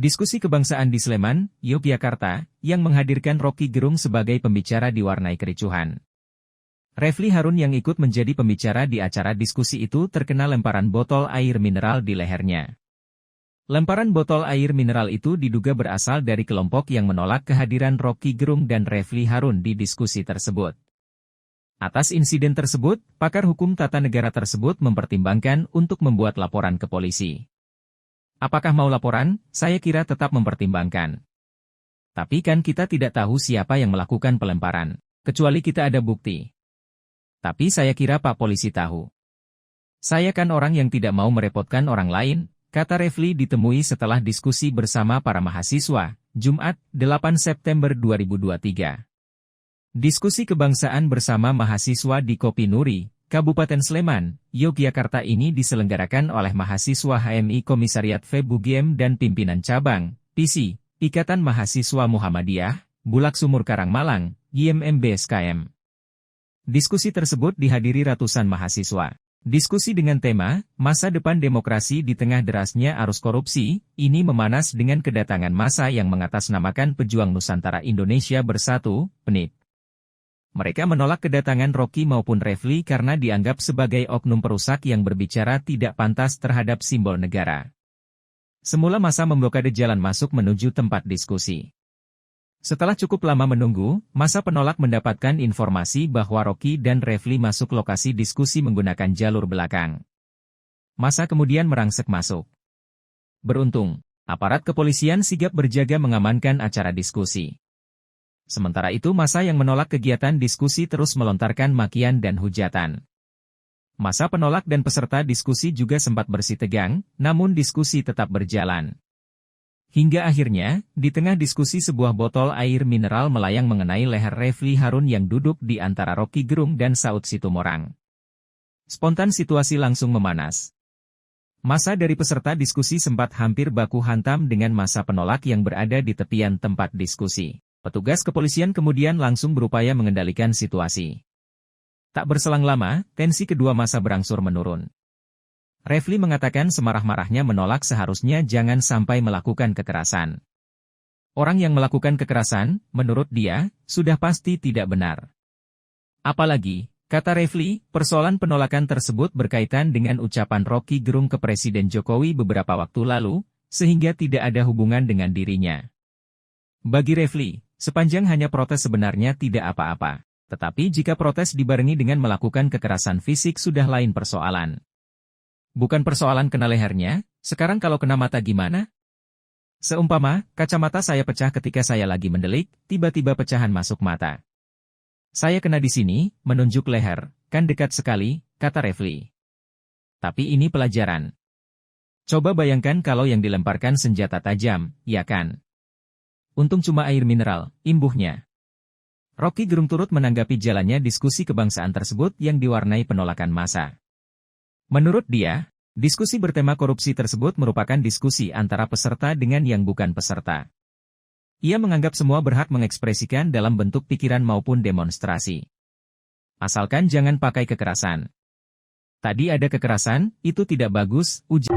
Diskusi kebangsaan di Sleman, Yogyakarta, yang menghadirkan Rocky Gerung sebagai pembicara diwarnai kericuhan. Refly Harun yang ikut menjadi pembicara di acara diskusi itu terkena lemparan botol air mineral di lehernya. Lemparan botol air mineral itu diduga berasal dari kelompok yang menolak kehadiran Rocky Gerung dan Refly Harun di diskusi tersebut. Atas insiden tersebut, pakar hukum tata negara tersebut mempertimbangkan untuk membuat laporan ke polisi. Apakah mau laporan? Saya kira tetap mempertimbangkan. Tapi kan kita tidak tahu siapa yang melakukan pelemparan, kecuali kita ada bukti. Tapi saya kira Pak Polisi tahu. Saya kan orang yang tidak mau merepotkan orang lain, kata Refly ditemui setelah diskusi bersama para mahasiswa, Jumat, 8 September 2023. Diskusi kebangsaan bersama mahasiswa di Kopi Nuri, Kabupaten Sleman, Yogyakarta ini diselenggarakan oleh mahasiswa HMI Komisariat FEB UGM dan pimpinan cabang, PC, Ikatan Mahasiswa Muhammadiyah, Bulak Sumur Karangmalang, YMMB SKM. Diskusi tersebut dihadiri ratusan mahasiswa. Diskusi dengan tema, Masa Depan Demokrasi di Tengah Derasnya Arus Korupsi, ini memanas dengan kedatangan massa yang mengatasnamakan Pejuang Nusantara Indonesia Bersatu, PNIB. Mereka menolak kedatangan Rocky maupun Refly karena dianggap sebagai oknum perusak yang berbicara tidak pantas terhadap simbol negara. Semula massa memblokade jalan masuk menuju tempat diskusi. Setelah cukup lama menunggu, massa penolak mendapatkan informasi bahwa Rocky dan Refly masuk lokasi diskusi menggunakan jalur belakang. Massa kemudian merangsek masuk. Beruntung, aparat kepolisian sigap berjaga mengamankan acara diskusi. Sementara itu massa yang menolak kegiatan diskusi terus melontarkan makian dan hujatan. Massa penolak dan peserta diskusi juga sempat bersitegang, namun diskusi tetap berjalan. Hingga akhirnya, di tengah diskusi sebuah botol air mineral melayang mengenai leher Refly Harun yang duduk di antara Rocky Gerung dan Saud Situmorang. Spontan situasi langsung memanas. Massa dari peserta diskusi sempat hampir baku hantam dengan massa penolak yang berada di tepian tempat diskusi. Petugas kepolisian kemudian langsung berupaya mengendalikan situasi. Tak berselang lama, tensi kedua massa berangsur menurun. Refly mengatakan semarah-marahnya menolak seharusnya jangan sampai melakukan kekerasan. Orang yang melakukan kekerasan, menurut dia, sudah pasti tidak benar. Apalagi, kata Refly, persoalan penolakan tersebut berkaitan dengan ucapan Rocky Gerung ke Presiden Jokowi beberapa waktu lalu, sehingga tidak ada hubungan dengan dirinya. Bagi Refly, sepanjang hanya protes sebenarnya tidak apa-apa. Tetapi jika protes dibarengi dengan melakukan kekerasan fisik sudah lain persoalan. Bukan persoalan kena lehernya, sekarang kalau kena mata gimana? Seumpama, kacamata saya pecah ketika saya lagi mendelik, tiba-tiba pecahan masuk mata. Saya kena di sini, menunjuk leher, kan dekat sekali, kata Refly. Tapi ini pelajaran. Coba bayangkan kalau yang dilemparkan senjata tajam, ya kan? Untung cuma air mineral, imbuhnya. Rocky Gerung turut menanggapi jalannya diskusi kebangsaan tersebut yang diwarnai penolakan massa. Menurut dia, diskusi bertema korupsi tersebut merupakan diskusi antara peserta dengan yang bukan peserta. Ia menganggap semua berhak mengekspresikan dalam bentuk pikiran maupun demonstrasi. Asalkan jangan pakai kekerasan. Tadi ada kekerasan, itu tidak bagus, ujar.